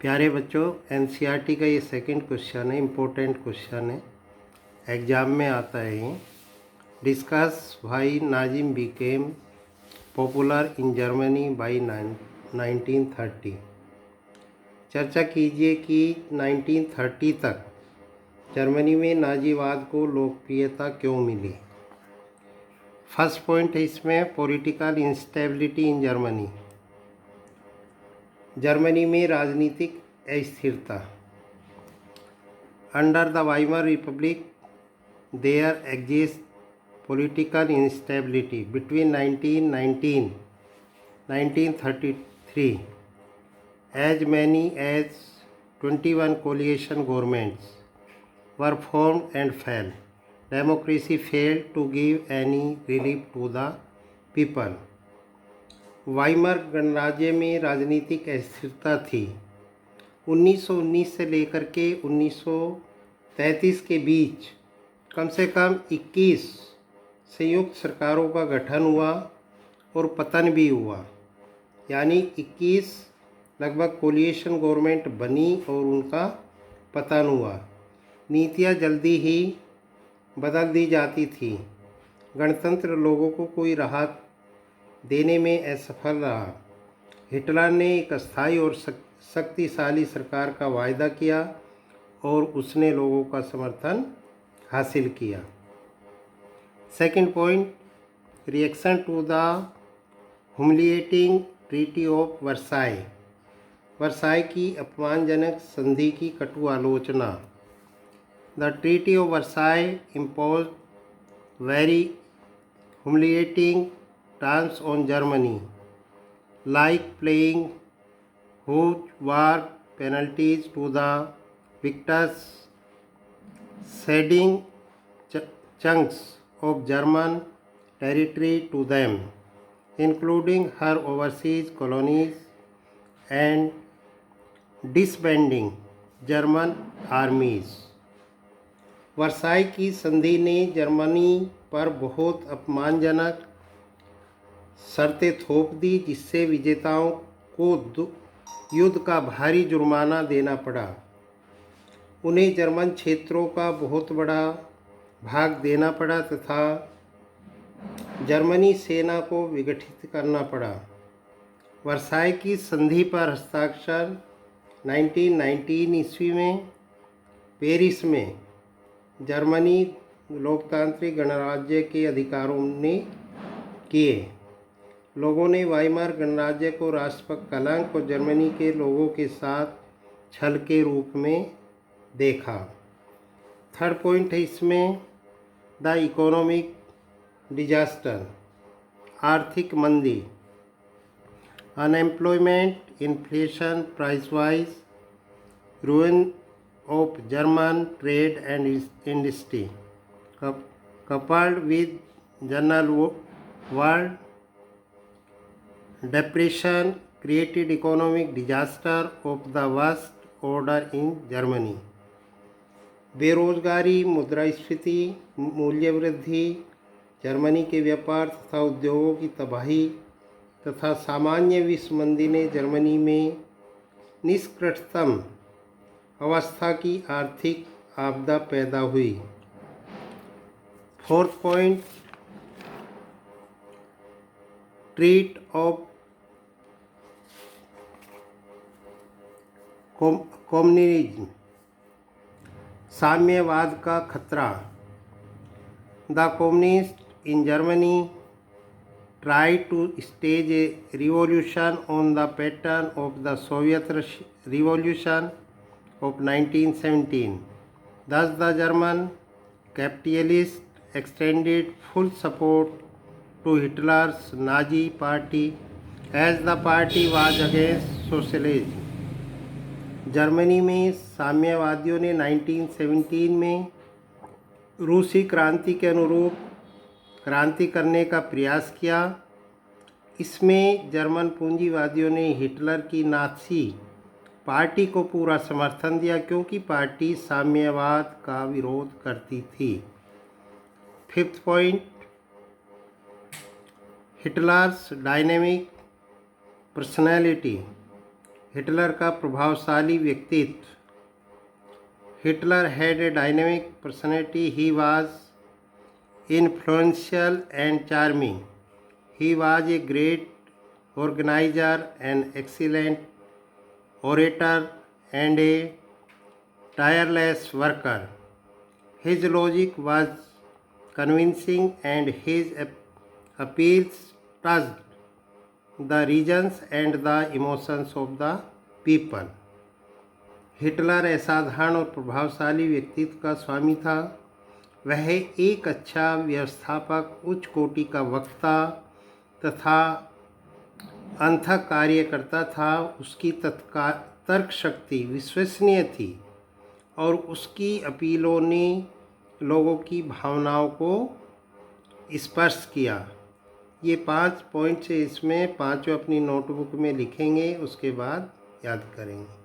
प्यारे बच्चों, एनसीईआरटी का ये सेकंड क्वेश्चन है, इम्पोर्टेंट क्वेश्चन है, एग्जाम में आता है ये। Discuss why Nazim became popular in Germany by 1930। चर्चा कीजिए कि 1930 तक जर्मनी में नाजीवाद को लोकप्रियता क्यों मिली। फर्स्ट पॉइंट है इसमें political instability in Germany. Germany में राजनीतिक अस्थिरता। Under the Weimar Republic there exist political instability between 1919 1933 as many as 21 coalition governments were formed and fell. Democracy failed to give any relief to the people. Weimar गणराज्य में राजनीतिक अस्थिरता थी। 1919 से लेकर के 1933 के बीच कम से कम 21 संयुक्त सरकारों का गठन हुआ और पतन भी हुआ, यानी 21 लगभग कोलिएशन गवर्नमेंट बनी और उनका पतन हुआ। नीतियाँ जल्दी ही बदल दी जाती थी। गणतंत्र लोगों को कोई राहत देने में असफल रहा। हिटलर ने एक अस्थायी और शक्तिशाली सरकार का वायदा किया और उसने लोगों का समर्थन हासिल किया। Second point, reaction to the humiliating treaty of Versailles. Versailles की अपमानजनक संधि की कटु आलोचना। The treaty of Versailles impose very humiliating terms on Germany, like paying huge war penalties to the victors, ceding chunks of German territory to them, including her overseas colonies, and disbanding German armies. Versailles की संधि ने Germany पर बहुत अपमानजनक शर्तें थोप दी, जिससे विजेताओं को युद्ध का भारी जुर्माना देना पड़ा। उन्हें जर्मन क्षेत्रों का बहुत बड़ा भाग देना पड़ा तथा जर्मनी सेना को विघटित करना पड़ा। वर्साई की संधि पर हस्ताक्षर 1919 ईस्वी में पेरिस में जर्मनी लोकतांत्रिक गणराज्य के अधिकारों ने किए। लोगों ने वाइमर गणराज्य को राष्ट्रपति कलंक और जर्मनी के लोगों के साथ छल के रूप में देखा। थर्ड पॉइंट है इसमें द इकोनॉमिक डिजास्टर, आर्थिक मंदी। Unemployment, inflation, price wise, ruin of German trade and industry, coupled with general world depression created economic disaster of the worst order in Germany. बेरोजगारी, मुद्रास्फीति, मूल्य वृद्धि, जर्मनी के व्यापार तथा उद्योगों की तबाही तथा सामान्य विश्व मंदी ने जर्मनी में निष्कृष्टतम अवस्था की आर्थिक आपदा पैदा हुई। Fourth point, threat of communism, साम्यवाद का खतरा। The communist in Germany try to stage a revolution on the pattern of the Soviet revolution of 1917। Thus the German capitalists extended full support to Hitler's Nazi party as the party was against socialism. Germany में साम्यवादियों ने 1917 में रूसी क्रांति के अनुरूप क्रांति करने का प्रयास किया। इसमें जर्मन पूंजीवादियों ने हिटलर की नाज़ी पार्टी को पूरा समर्थन दिया, क्योंकि पार्टी साम्यवाद का विरोध करती थी। Fifth point, Hitler's dynamic personality. Hitler का प्रभावशाली व्यक्तित्व। Hitler had a dynamic personality. He was influential and charming. He was a great organizer, an excellent orator, and a tireless worker. His logic was convincing, and his appeals touched the reasons and the emotions of the people. Hitler असाधारण और प्रभावशाली व्यक्तित्व का स्वामी था। वह एक अच्छा व्यवस्थापक, उच्च कोटि का वक्ता तथा अथक कार्यकर्ता था। उसकी तर्क शक्ति विश्वसनीय थी और उसकी अपीलों ने लोगों की भावनाओं को स्पर्श किया। ये 5 पॉइंट्स इसमें 5 अपनी नोटबुक में लिखेंगे, उसके बाद याद करेंगे।